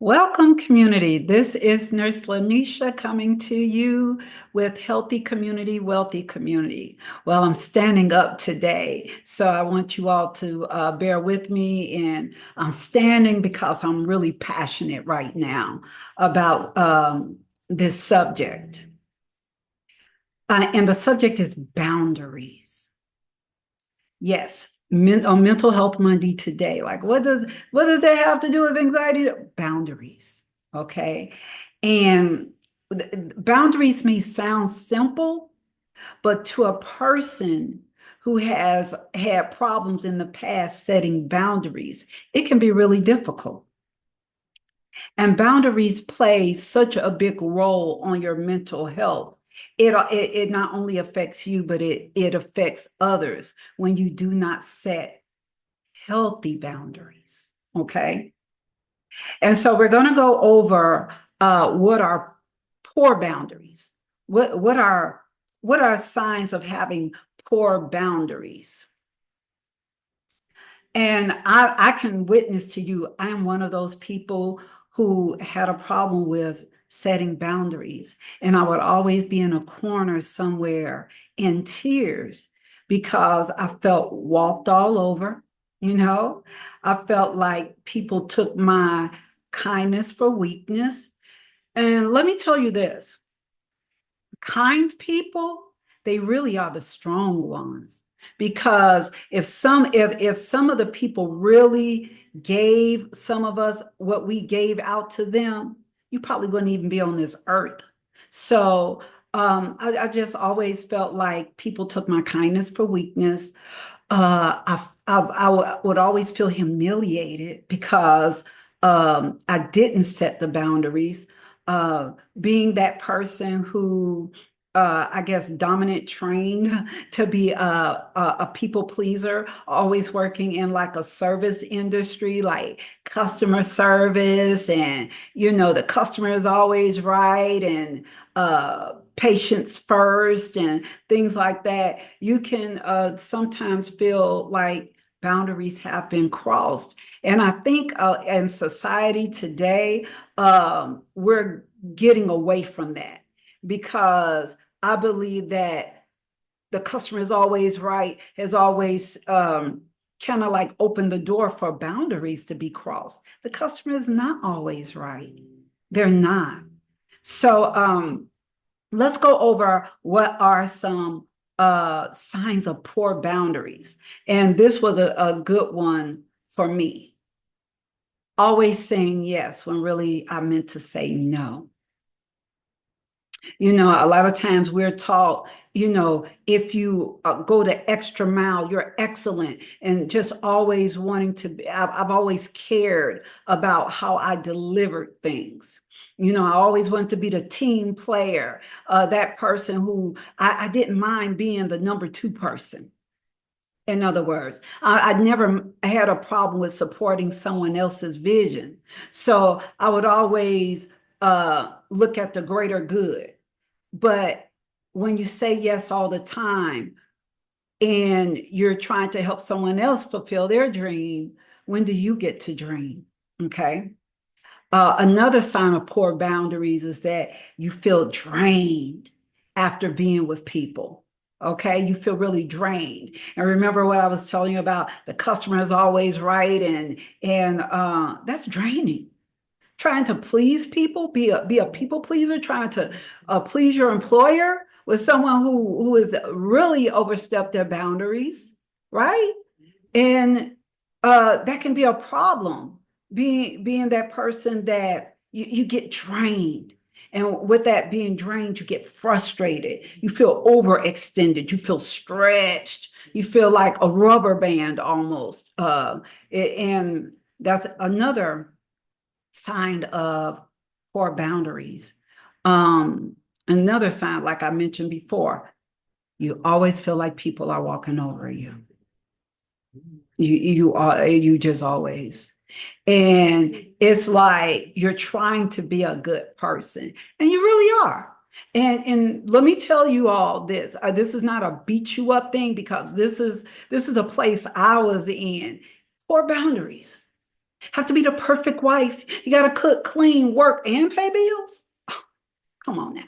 Welcome, community. This is Nurse Lanisha coming to you with Healthy Community, Wealthy Community. Well, I'm standing up today, so I want you all to bear with me. And I'm standing because I'm really passionate right now about this subject. And the subject is boundaries. Yes, on Mental Health Monday today. Like, what does that have to do with anxiety? Boundaries. Okay. And boundaries may sound simple, but to a person who has had problems in the past setting boundaries, it can be really difficult. And boundaries play such a big role on your mental health. It not only affects you, but it affects others when you do not set healthy boundaries. Okay. And so we're going to go over what are poor boundaries. What are signs of having poor boundaries? And I can witness to you, I am one of those people who had a problem with setting boundaries. And I would always be in a corner somewhere in tears because I felt walked all over, you know? I felt like people took my kindness for weakness. And let me tell you this, kind people, they really are the strong ones. Because if some of the people really gave some of us what we gave out to them, you probably wouldn't even be on this earth. So I just always felt like people took my kindness for weakness. I would always feel humiliated because I didn't set the boundaries. Being that person who, I guess, dominant trained to be a people pleaser, always working in like a service industry, like customer service, and the customer is always right, and patients first, and things like that. You can sometimes feel like boundaries have been crossed. And I think in society today, we're getting away from that because I believe that the customer is always right, has always kind of like opened the door for boundaries to be crossed. The customer is not always right. They're not. So let's go over what are some signs of poor boundaries. And this was a good one for me. Always saying yes when really I meant to say no. A lot of times we're taught, if you go the extra mile, you're excellent, and just always wanting to be, I've always cared about how I delivered things. I always wanted to be the team player, that person who I didn't mind being the number two person. In other words, I never had a problem with supporting someone else's vision. So I would always look at the greater good. But when you say yes all the time and you're trying to help someone else fulfill their dream, when do you get to dream? Okay. Another sign of poor boundaries is that you feel drained after being with people. Okay, you feel really drained. And remember what I was telling you about the customer is always right, and that's draining. Trying to please people, be a people pleaser, trying to please your employer with someone who is really overstepped their boundaries, right? And that can be a problem. Being that person that you get drained. And with that being drained, you get frustrated. You feel overextended. You feel stretched. You feel like a rubber band almost. And that's another sign of poor boundaries. Another sign, like I mentioned before, you always feel like people are walking over you. You just always. And it's like you're trying to be a good person, and you really are. And let me tell you all this. This is not a beat you up thing because this is a place I was in. Poor boundaries. Have to be the perfect wife. You got to cook, clean, work, and pay bills. Come on now.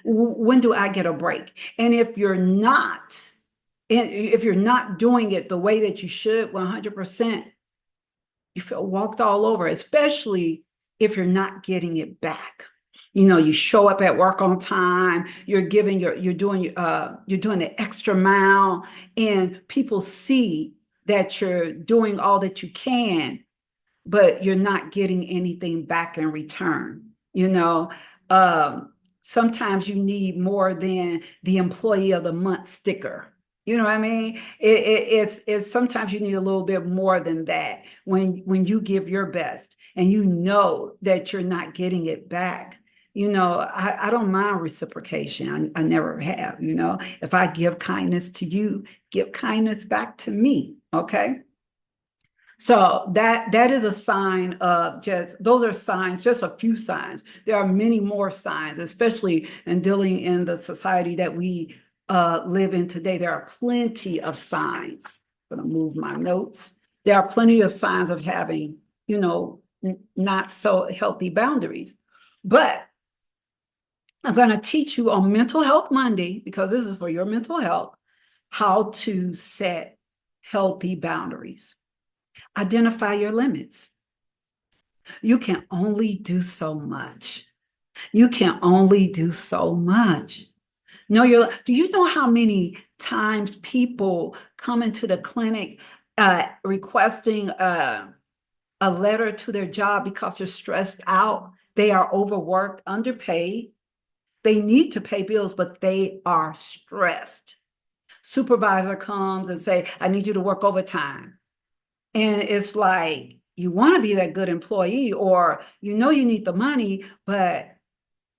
When do I get a break? And if you're not doing it the way that you should 100%, you feel walked all over, especially if you're not getting it back. You show up at work on time, you're doing the extra mile, and people see that you're doing all that you can, but you're not getting anything back in return. Um, Sometimes you need more than the employee of the month sticker. You know what I mean? It's sometimes you need a little bit more than that when you give your best and you know that you're not getting it back. I don't mind reciprocation. I never have. If I give kindness to you, give kindness back to me. Okay. So that is a sign of just those are signs, just a few signs. There are many more signs, especially in dealing in the society that we live in today. There are plenty of signs. I'm going to move my notes. There are plenty of signs of having, not so healthy boundaries. But I'm going to teach you on Mental Health Monday, because this is for your mental health, how to set healthy boundaries. Identify your limits. You can only do so much. You can only do so much. Do you know how many times people come into the clinic requesting a letter to their job because they're stressed out? They are overworked, underpaid. They need to pay bills, but they are stressed. Supervisor comes and say, I need you to work overtime. And it's like, you want to be that good employee, or you need the money, but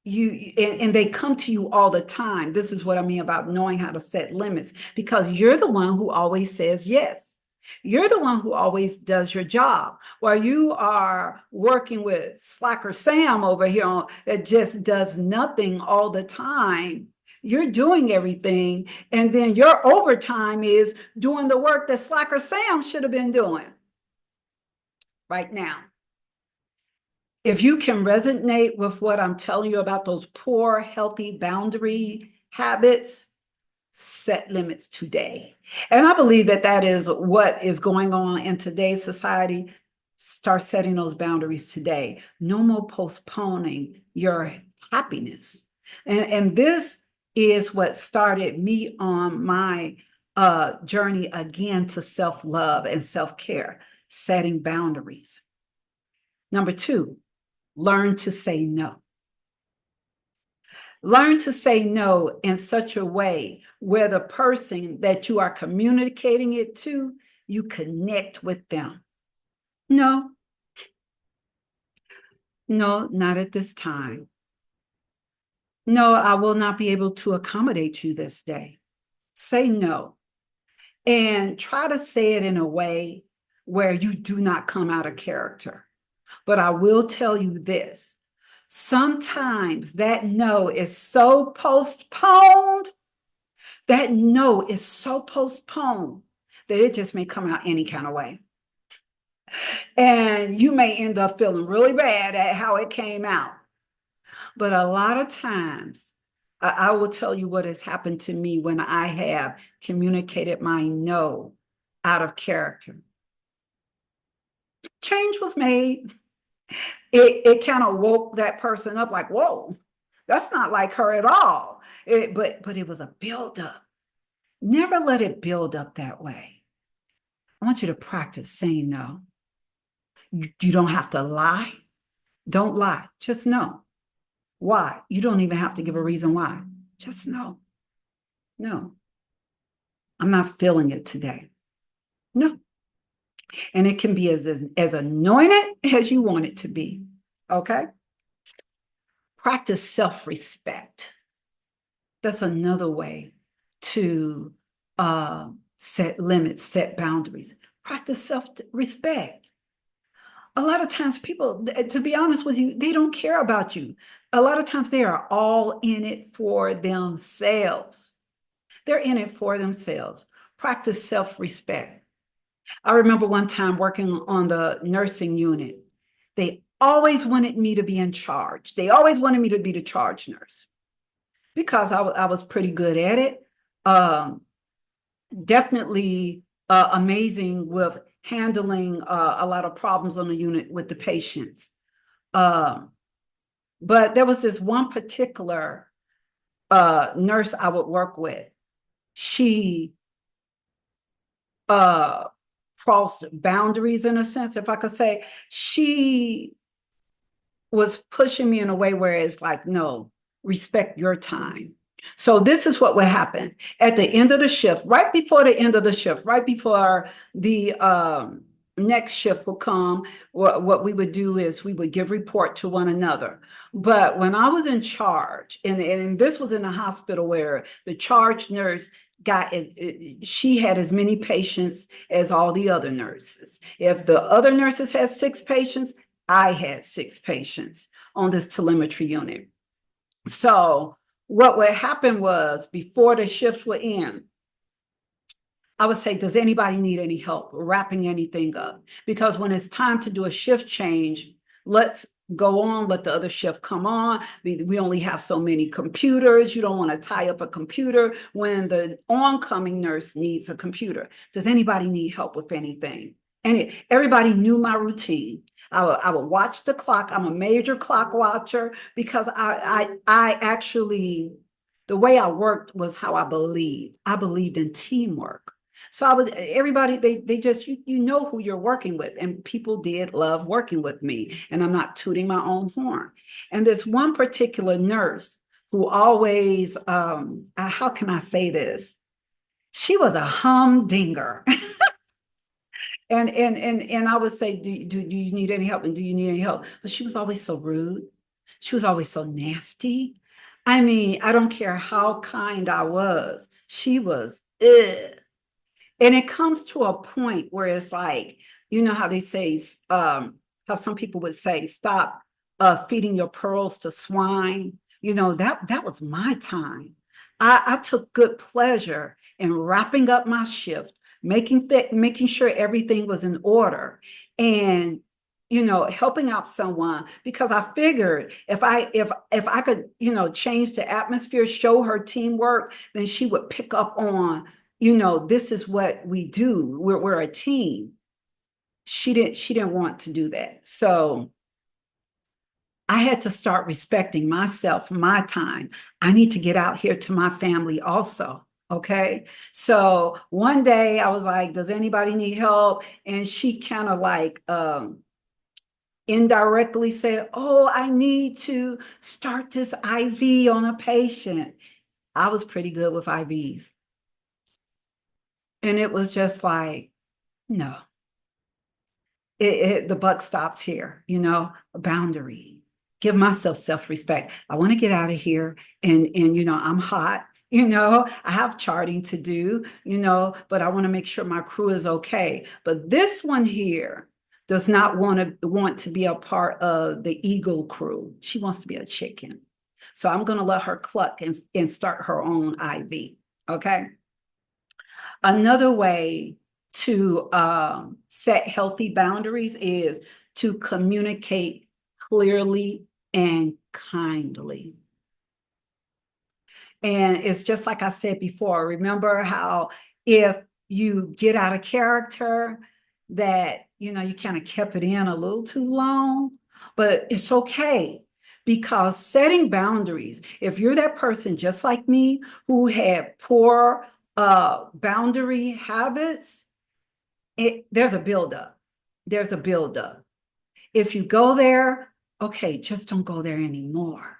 and they come to you all the time. This is what I mean about knowing how to set limits, because you're the one who always says yes. You're the one who always does your job, while you are working with Slacker Sam over here that just does nothing all the time. You're doing everything, and then your overtime is doing the work that Slacker Sam should have been doing right now. If you can resonate with what I'm telling you about those poor, healthy boundary habits, set limits today. And I believe that is what is going on in today's society. Start setting those boundaries today. No more postponing your happiness. And this is what started me on my journey again to self-love and self-care, setting boundaries. Number 2, learn to say no. Learn to say no in such a way where the person that you are communicating it to, you connect with them. No, no, not at this time. No, I will not be able to accommodate you this day. Say no. And try to say it in a way where you do not come out of character. But I will tell you this. Sometimes that no is so postponed. That no is so postponed that it just may come out any kind of way. And you may end up feeling really bad at how it came out. But a lot of times, I will tell you what has happened to me when I have communicated my no out of character. Change was made. It kind of woke that person up like, whoa, that's not like her at all. But it was a buildup. Never let it build up that way. I want you to practice saying no. You don't have to lie. Don't lie. Just no. Why? You don't even have to give a reason why. Just no. No. I'm not feeling it today. No. And it can be as anointed as you want it to be. Okay? Practice self-respect. That's another way to set limits, set boundaries. Practice self-respect. A lot of times people, to be honest with you, they don't care about you. A lot of times they are all in it for themselves. They're in it for themselves. Practice self-respect. I remember one time working on the nursing unit. They always wanted me to be in charge. They always wanted me to be the charge nurse because I was pretty good at it. Um, Definitely amazing with handling a lot of problems on the unit with the patients. Um, but there was this one particular nurse I would work with. She uh, crossed boundaries in a sense, if I could say. She was pushing me in a way where it's like, no, respect your time. So this is what would happen at the end of the shift, right before the end of the shift, right before the next shift will come. What we would do is we would give report to one another. But when I was in charge, and this was in a hospital where the charge nurse got it, she had as many patients as all the other nurses. If the other nurses had 6 patients, I had 6 patients on this telemetry unit. So what would happen was before the shifts would end, I would say, does anybody need any help wrapping anything up? Because when it's time to do a shift change, let's go on, let the other shift come on. We only have so many computers. You don't want to tie up a computer when the oncoming nurse needs a computer. Does anybody need help with anything? And everybody knew my routine. I would watch the clock. I'm a major clock watcher because I actually, the way I worked was how I believed. I believed in teamwork. So I was everybody, they just you know who you're working with. And people did love working with me. And I'm not tooting my own horn. And this one particular nurse who always how can I say this? She was a humdinger. And I would say, do you need any help? And do you need any help? But she was always so rude. She was always so nasty. I mean, I don't care how kind I was. She was, ugh. And it comes to a point where it's like, you know how they say, how some people would say, stop feeding your pearls to swine. You know, that was my time. I took good pleasure in wrapping up my shift, making sure everything was in order, and helping out someone because I figured if I could, change the atmosphere, show her teamwork, then she would pick up on, this is what we do. We're a team. She didn't want to do that. So I had to start respecting myself, my time. I need to get out here to my family also. Okay. So one day I was like, does anybody need help? And she kind of like indirectly said, oh, I need to start this IV on a patient. I was pretty good with IVs. And it was just like, no, the buck stops here, a boundary. Give myself self-respect. I want to get out of here, and I'm hot. I have charting to do, but I want to make sure my crew is okay. But this one here does not want to be a part of the eagle crew. She wants to be a chicken. So I'm going to let her cluck and start her own IV. Okay. Another way to set healthy boundaries is to communicate clearly and kindly. And it's just like I said before, remember how if you get out of character, that, you kind of kept it in a little too long, but it's okay because setting boundaries, if you're that person just like me who had poor boundary habits, there's a buildup. There's a buildup. If you go there, okay, just don't go there anymore.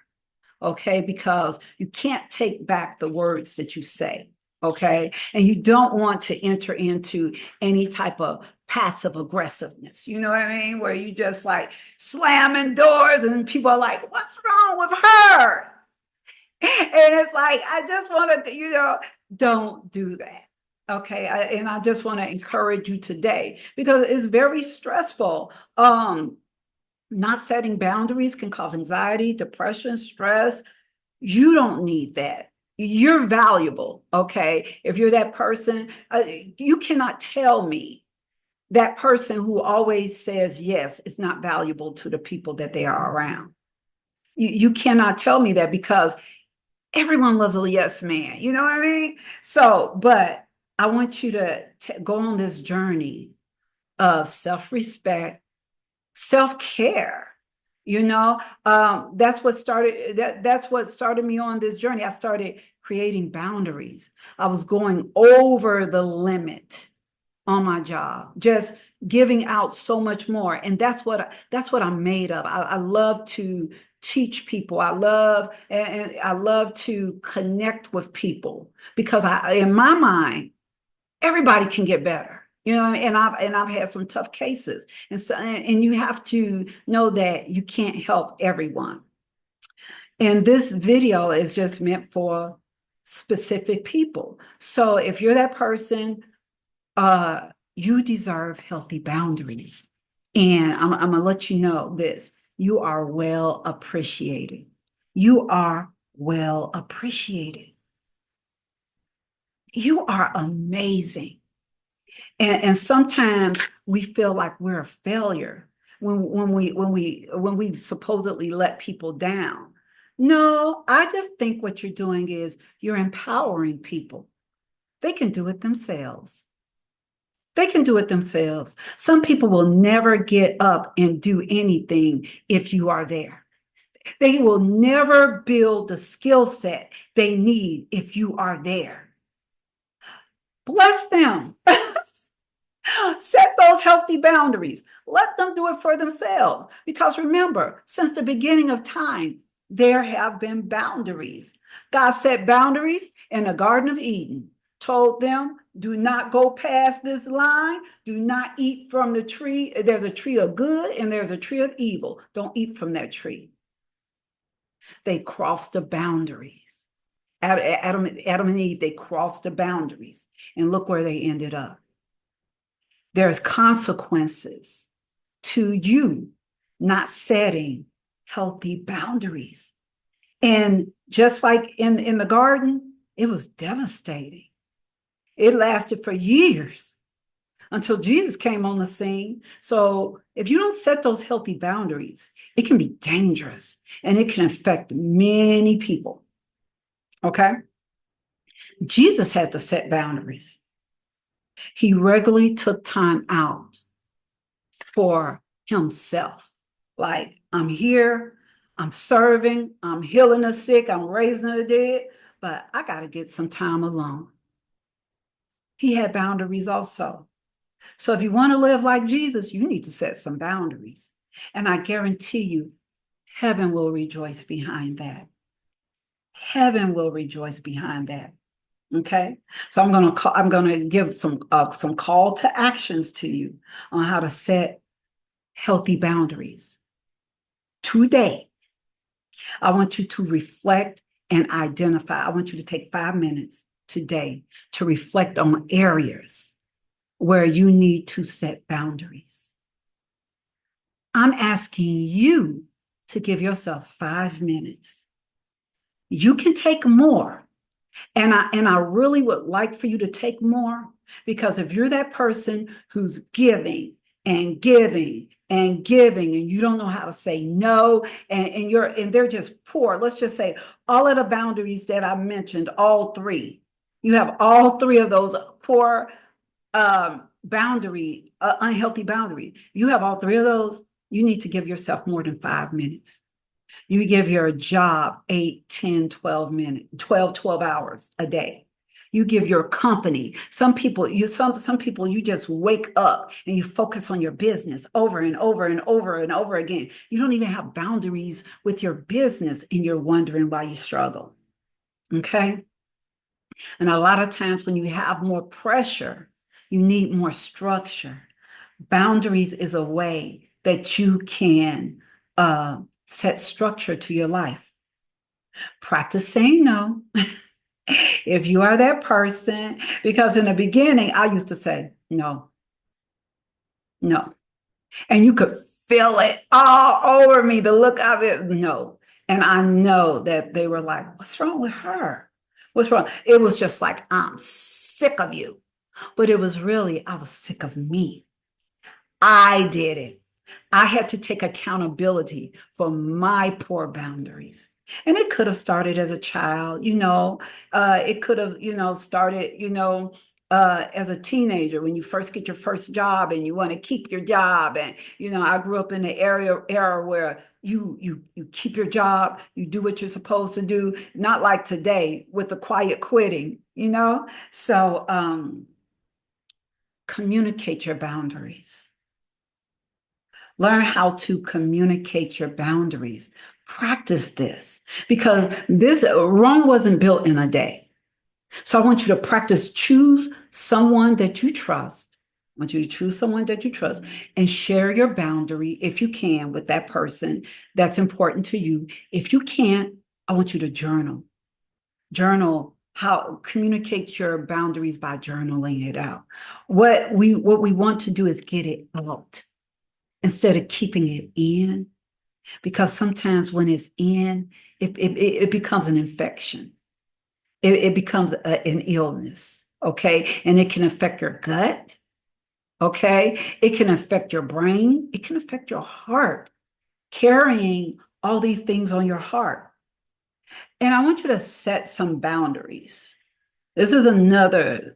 Okay, because you can't take back the words that you say. Okay, and you don't want to enter into any type of passive aggressiveness. You know what I mean? Where you just like slamming doors and people are like, what's wrong with her? And it's like, I just want to, don't do that. Okay. And I just want to encourage you today because it's very stressful. Not setting boundaries can cause anxiety, depression, stress. You don't need that. You're valuable. Okay. If you're that person, you cannot tell me That person who always says yes is not valuable to the people that they are around. You cannot tell me that because everyone loves a yes man. You know what I mean? So, but I want you to go on this journey of self-respect, self-care. That's what started that's what started me on this journey. I started creating boundaries. I was going over the limit on my job, just giving out so much more. And that's what I'm made of. I love to teach people. I love to connect with people because in my mind, everybody can get better. And I've had some tough cases. And you have to know that you can't help everyone. And this video is just meant for specific people. So if you're that person, you deserve healthy boundaries. And I'm gonna let you know this. You are well appreciated. You are well appreciated. You are amazing. And sometimes we feel like we're a failure when we supposedly let people down. No, I just think what you're doing is you're empowering people. They can do it themselves. They can do it themselves. Some people will never get up and do anything if you are there. They will never build the skill set they need if you are there. Bless them. Set those healthy boundaries. Let them do it for themselves. Because remember, since the beginning of time, there have been boundaries. God set boundaries in the Garden of Eden, told them, do not go past this line. Do not eat from the tree. There's a tree of good and there's a tree of evil. Don't eat from that tree. They crossed the boundaries. Adam and Eve, they crossed the boundaries. And look where they ended up. There's consequences to you not setting healthy boundaries. And just like in the garden, it was devastating. It lasted for years until Jesus came on the scene. So if you don't set those healthy boundaries, it can be dangerous and it can affect many people. Okay? Jesus had to set boundaries. He regularly took time out for himself. Like, I'm here, I'm serving, I'm healing the sick, I'm raising the dead, but I got to get some time alone. He had boundaries also. So if you want to live like Jesus, you need to set some boundaries. And I guarantee you, heaven will rejoice behind that. Heaven will rejoice behind that. Okay, so I'm gonna give some call to actions to you on how to set healthy boundaries. Today, I want you to reflect and identify. I want you to take 5 minutes today to reflect on areas where you need to set boundaries. I'm asking you to give yourself 5 minutes. You can take more. And I really would like for you to take more, because if you're that person who's giving and giving and giving and you don't know how to say no, and they're just poor. Let's just say all of the boundaries that I mentioned, all three. You have all three of those poor unhealthy boundaries. You have all three of those. You need to give yourself more than 5 minutes. You give your job 8, 10, 12 minutes, 12 hours a day. You give your company. Some people, some people, you just wake up and you focus on your business over and over and over and over again. You don't even have boundaries with your business and you're wondering why you struggle. Okay. And a lot of times when you have more pressure, you need more structure. Boundaries is a way that you can set structure to your life. Practice saying no. If you are that person, because in the beginning, I used to say no, no. And you could feel it all over me, the look of it, no. And I know that they were like, what's wrong with her? What's wrong? It was just like, I'm sick of you. But it was really, I was sick of me. I did it. I had to take accountability for my poor boundaries. And it could have started as a child, it could have, started, as a teenager when you first get your first job and you want to keep your job. And, I grew up in the era where you keep your job, you do what you're supposed to do, not like today with the quiet quitting. So communicate your boundaries. Learn how to communicate your boundaries. Practice this because this Rome wasn't built in a day. So I want you to practice. Choose someone that you trust. I want you to choose someone that you trust and share your boundary if you can with that person that's important to you. If you can't, I want you to journal. Journal how communicate your boundaries by journaling it out. What we want to do is get it out instead of keeping it in, because sometimes when it's in, it becomes an infection. It becomes an illness, okay? And it can affect your gut, okay? It can affect your brain. It can affect your heart, carrying all these things on your heart. And I want you to set some boundaries. This is another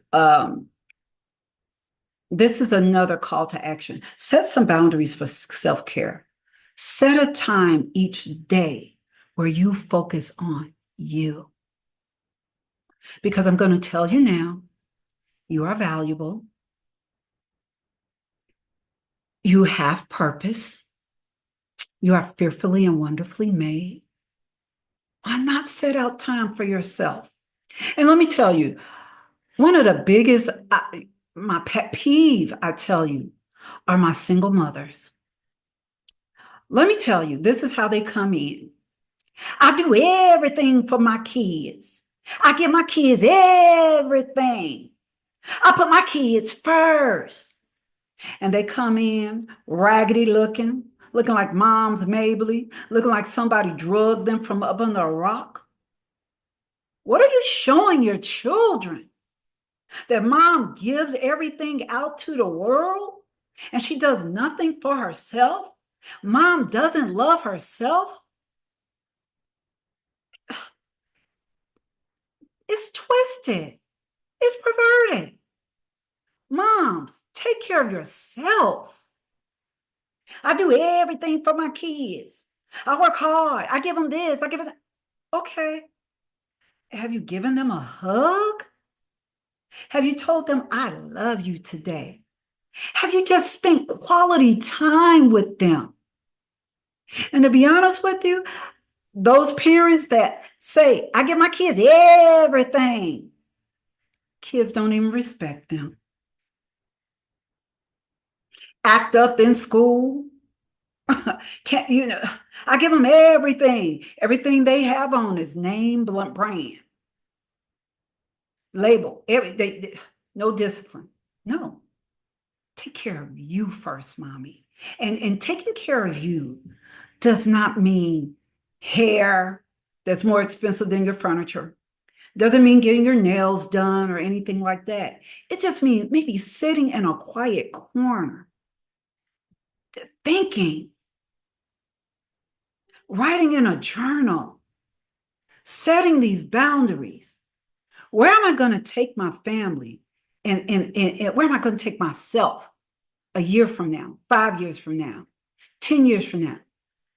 call to action. Set some boundaries for self-care. Set a time each day where you focus on you. Because I'm going to tell you now, you are valuable. You have purpose. You are fearfully and wonderfully made. Why not set out time for yourself? And let me tell you, one of the biggest, my pet peeve, I tell you, are my single mothers. Let me tell you, this is how they come in. I do everything for my kids. I give my kids everything. I put my kids first. And they come in raggedy looking like mom's Mabley, looking like somebody drugged them from up under a rock. What are you showing your children? That mom gives everything out to the world and she does nothing for herself? Mom doesn't love herself? It's twisted. It's perverted. Moms, take care of yourself. I do everything for my kids. I work hard. I give them this. I give them that. Okay. Have you given them a hug? Have you told them, I love you today? Have you just spent quality time with them? And to be honest with you, those parents that say, I give my kids everything, kids don't even respect them. Act up in school. Can't, I give them everything. Everything they have on is name, blunt brand, label, no discipline. No, take care of you first, mommy. And taking care of you does not mean hair that's more expensive than your furniture. Doesn't mean getting your nails done or anything like that. It just means maybe sitting in a quiet corner, thinking, writing in a journal, setting these boundaries. Where am I going to take my family? And where am I going to take myself a year from now, 5 years from now, 10 years from now?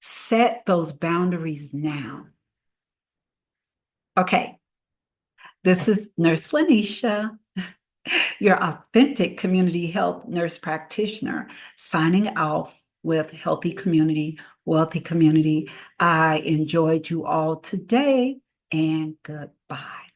Set those boundaries now. Okay. This is Nurse Lanisha, your authentic community health nurse practitioner, signing off with Healthy Community, Wealthy Community. I enjoyed you all today, and goodbye.